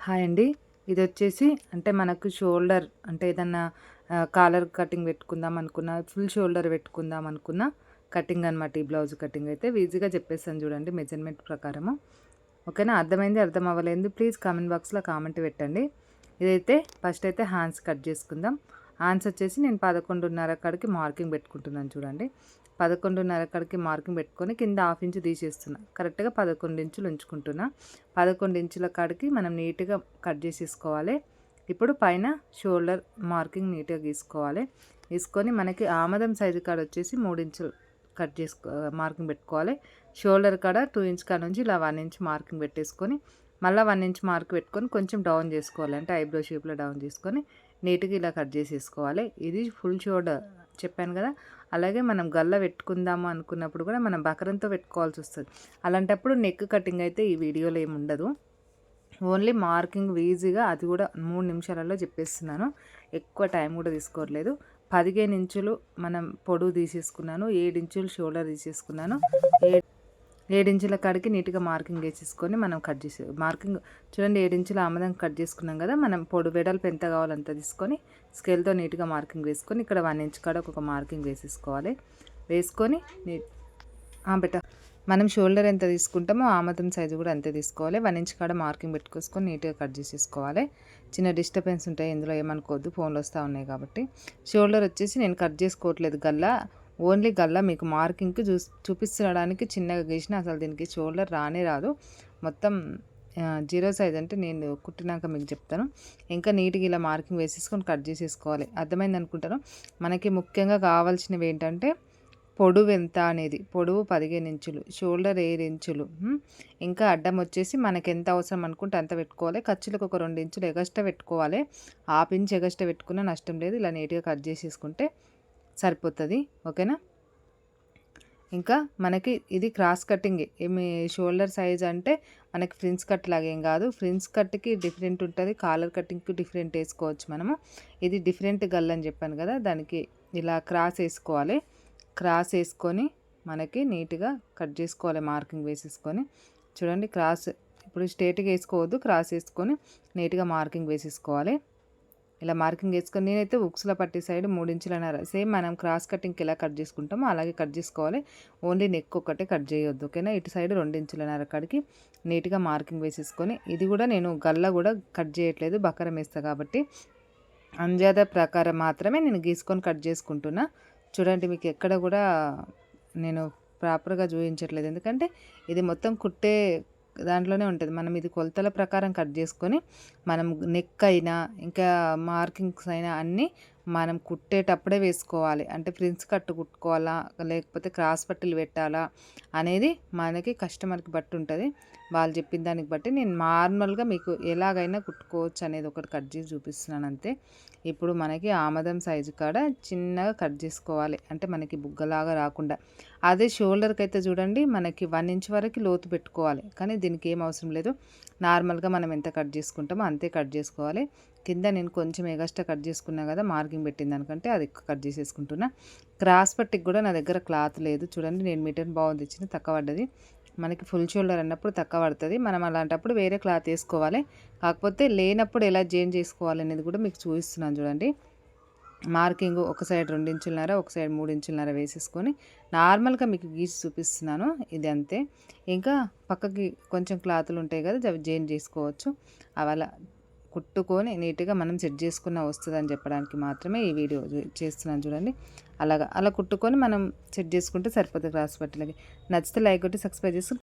Hi అండి. ఇదొచ్చేసి అంటే మనకు షోల్డర్ అంటే ఏదన్నా కాలర్ కటింగ్ పెట్టుకుందాం అనుకున్నా, ఫుల్ షోల్డర్ పెట్టుకుందాం అనుకున్న కటింగ్ అనమాట. ఈ బ్లౌజ్ కటింగ్ అయితే ఈజీగా చెప్పేస్తాను చూడండి మెజర్మెంట్ ప్రకారము. ఓకేనా? అర్థమైంది, అర్థం అవ్వలేదు ప్లీజ్ కామెంట్ బాక్స్‌లో కామెంట్ పెట్టండి. ఇదైతే ఫస్ట్ అయితే హ్యాండ్స్ కట్ చేసుకుందాం. హ్యాండ్స్ వచ్చేసి నేను 11:30 కాడికి మార్కింగ్ పెట్టుకుంటున్నాను చూడండి. 11:30 కాడికి మార్కింగ్ పెట్టుకొని కింద హాఫ్ ఇంచ్ తీసేస్తున్నా. కరెక్ట్‌గా 11 ఇంచులు ఉంచుకుంటున్నా. 11 ఇంచుల కాడికి మనం నీట్‌గా కట్ చేసేసుకోవాలి. ఇప్పుడు పైన షోల్డర్ మార్కింగ్ నీట్‌గా గీసుకోవాలి. గీసుకొని మనకి ఆమదం సైజు కాడ వచ్చేసి 3 ఇంచులు కట్ చేసుకో మార్కింగ్ పెట్టుకోవాలి. షోల్డర్ కాడ 2 ఇంచ్ కాడ నుంచి ఇలా 1 ఇంచ్ మార్కింగ్ పెట్టేసుకొని మళ్ళీ 1 ఇంచ్ మార్క్ పెట్టుకొని కొంచెం డౌన్ చేసుకోవాలి. అంటే ఐబ్రో షేప్లో డౌన్ చేసుకొని నీట్గా ఇలా కట్ చేసేసుకోవాలి. ఇది ఫుల్ షోల్డర్ చెప్పాను కదా. అలాగే మనం గల్ల పెట్టుకుందాము అనుకున్నప్పుడు కూడా మనం బకరంతో పెట్టుకోవాల్సి వస్తుంది. అలాంటప్పుడు నెక్ కటింగ్ అయితే ఈ వీడియోలో ఏమి ఉండదు. ఓన్లీ మార్కింగ్ ఈజీగా అది కూడా 3 నిమిషాలలో చెప్పేస్తున్నాను. ఎక్కువ టైం కూడా తీసుకోవట్లేదు. 15 ఇంచులు మనం పొడవు తీసేసుకున్నాను. 7 ఇంచులు షోల్డర్ తీసేసుకున్నాను. 7 ఇంచుల కాడికి నీట్గా మార్కింగ్ వేసేసుకొని మనం కట్ చేసే మార్కింగ్ చూడండి. 7 ఇంచుల ఆమదం కట్ చేసుకున్నాం కదా. మనం వెడల్పు ఎంత కావాలో అంత తీసుకొని స్కేల్తో నీట్గా మార్కింగ్ వేసుకొని ఇక్కడ 1 ఇంచ్ కాడ ఒక మార్కింగ్ వేసేసుకోవాలి. వేసుకొని మనం షోల్డర్ ఎంత తీసుకుంటామో ఆమదం సైజు కూడా అంతే తీసుకోవాలి. 1 ఇంచ్ కాడ మార్కింగ్ పెట్టుకొని నీట్గా కట్ చేసేసుకోవాలి. చిన్న డిస్టర్బెన్స్ ఉంటాయి, ఇందులో ఏమనుకోవద్దు, ఫోన్లు వస్తూ ఉన్నాయి కాబట్టి. షోల్డర్ వచ్చేసి నేను కట్ చేసుకోవట్లేదు గల్లా, ఓన్లీ గల్లా మీకు మార్కింగ్కి చూపించడానికి చిన్నగా గీసిన. అసలు దీనికి షోల్డర్ రానే రాదు. మొత్తం 0 సైజ్ అంటే నేను కుట్టినాక మీకు చెప్తాను. ఇంకా నీట్గా ఇలా మార్కింగ్ వేసేసుకొని కట్ చేసేసుకోవాలి. అర్థమైంది అనుకుంటాను. మనకి ముఖ్యంగా కావాల్సినవి ఏంటంటే పొడవు ఎంత అనేది. పొడవు 15 ఇంచులు, షోల్డర్ 7 ఇంచులు, ఇంకా అడ్డం వచ్చేసి మనకి ఎంత అవసరం అనుకుంటే అంత పెట్టుకోవాలి. ఖర్చులకు ఒక 2 ఇంచులు ఎగస్ట్రా పెట్టుకోవాలి. హాఫ్ ఇంచ్ ఎగస్ట్రా పెట్టుకున్నా నష్టం లేదు. ఇలా నీట్గా కట్ చేసేసుకుంటే సరిపోతుంది. ఓకేనా? ఇంకా మనకి ఇది క్రాస్ కటింగే. ఏమి షోల్డర్ సైజ్ అంటే మనకి ఫ్రిన్స్ కట్ లాగేం కాదు. ఫ్రిన్స్ కట్కి డిఫరెంట్ ఉంటుంది, కాలర్ కటింగ్కి డిఫరెంట్ వేసుకోవచ్చు మనము. ఇది డిఫరెంట్ గల్ అని చెప్పాను కదా, దానికి ఇలా క్రాస్ వేసుకోవాలి. క్రాస్ వేసుకొని మనకి నీట్గా కట్ చేసుకోవాలి. మార్కింగ్ వేసేసుకొని చూడండి. క్రాస్ ఇప్పుడు స్ట్రేట్గా వేసుకోవద్దు, క్రాస్ వేసుకొని నీట్గా మార్కింగ్ వేసేసుకోవాలి. ఇలా మార్కింగ్ వేసుకొని నేనైతే ఉక్స్ల పట్టి సైడ్ 3 ఇంచులన్నర సేమ్ మనం క్రాస్ కటింగ్కి ఎలా కట్ చేసుకుంటామో అలాగే కట్ చేసుకోవాలి. ఓన్లీ నెక్ ఒక్కటే కట్ చేయొద్దు. ఓకేనా? ఇటు సైడ్ 2 ఇంచులన్నర కాడికి నీట్గా మార్కింగ్ వేసేసుకొని, ఇది కూడా నేను గల్ల కూడా కట్ చేయట్లేదు, బకరం వేస్తా కాబట్టి అంజాద ప్రకారం మాత్రమే నేను గీసుకొని కట్ చేసుకుంటున్నా. చూడండి, మీకు ఎక్కడ కూడా నేను ప్రాపర్గా చూపించట్లేదు, ఎందుకంటే ఇది మొత్తం కుట్టే దాంట్లోనే ఉంటుంది. మనం ఇది కొలతల ప్రకారం కట్ చేసుకొని మనం నెక్ అయినా ఇంకా మార్కింగ్స్ అయినా అన్నీ మనం కుట్టేటప్పుడే వేసుకోవాలి. అంటే ఫ్రిన్స్ కట్ కుట్టుకోవాలా లేకపోతే క్రాస్ పట్టీలు పెట్టాలా అనేది మనకి కస్టమర్కి బట్టి ఉంటుంది. వాళ్ళు చెప్పిన దానికి బట్టి నేను నార్మల్గా మీకు ఎలాగైనా కుట్టుకోవచ్చు అనేది ఒకటి కట్ చేసి చూపిస్తున్నాను అంతే. ఇప్పుడు మనకి ఆమదం సైజు కాడ చిన్నగా కట్ చేసుకోవాలి, అంటే మనకి బుగ్గలాగా రాకుండా. అదే షోల్డర్కి అయితే చూడండి మనకి 1 ఇంచ్ వరకు లోతు పెట్టుకోవాలి, కానీ దీనికి ఏం అవసరం లేదు. నార్మల్గా మనం ఎంత కట్ చేసుకుంటామో అంతే కట్ చేసుకోవాలి. కింద నేను కొంచెం ఎగస్ట్రా కట్ చేసుకున్నా కదా మార్కింగ్ పెట్టిన దానికంటే, అది కట్ చేసేసుకుంటున్నా. క్రాస్ పట్టికి కూడా నా దగ్గర క్లాత్ లేదు. చూడండి, నేను మీటర్ బాగుంది ఇచ్చిన, తక్కువ పడ్డది. మనకి ఫుల్ షోల్డర్ అన్నప్పుడు తక్కువ పడుతుంది. మనం అలాంటప్పుడు వేరే క్లాత్ వేసుకోవాలి. కాకపోతే లేనప్పుడు ఎలా చేంజ్ చేసుకోవాలి అనేది కూడా మీకు చూపిస్తున్నాను చూడండి. మార్కింగ్ ఒక సైడ్ 2 ఇంచులన్నర, ఒక సైడ్ 3 ఇంచులన్నర వేసేసుకొని నార్మల్గా మీకు గీసి చూపిస్తున్నాను. ఇది అంతే. ఇంకా పక్కకి కొంచెం క్లాతులు ఉంటాయి కదా, అవి చేంజ్ చేసుకోవచ్చు. అలా కుట్టుకొని నీట్గా మనం సెట్ చేసుకున్న వస్తుందని చెప్పడానికి మాత్రమే ఈ వీడియో చేస్తున్నాను చూడండి. అలా కుట్టుకొని మనం సెట్ చేసుకుంటే సరిపోతుంది క్రాస్ పట్టీలకి. నచ్చితే లైక్ కొట్టి సబ్స్క్రైబ్ చేసుకుని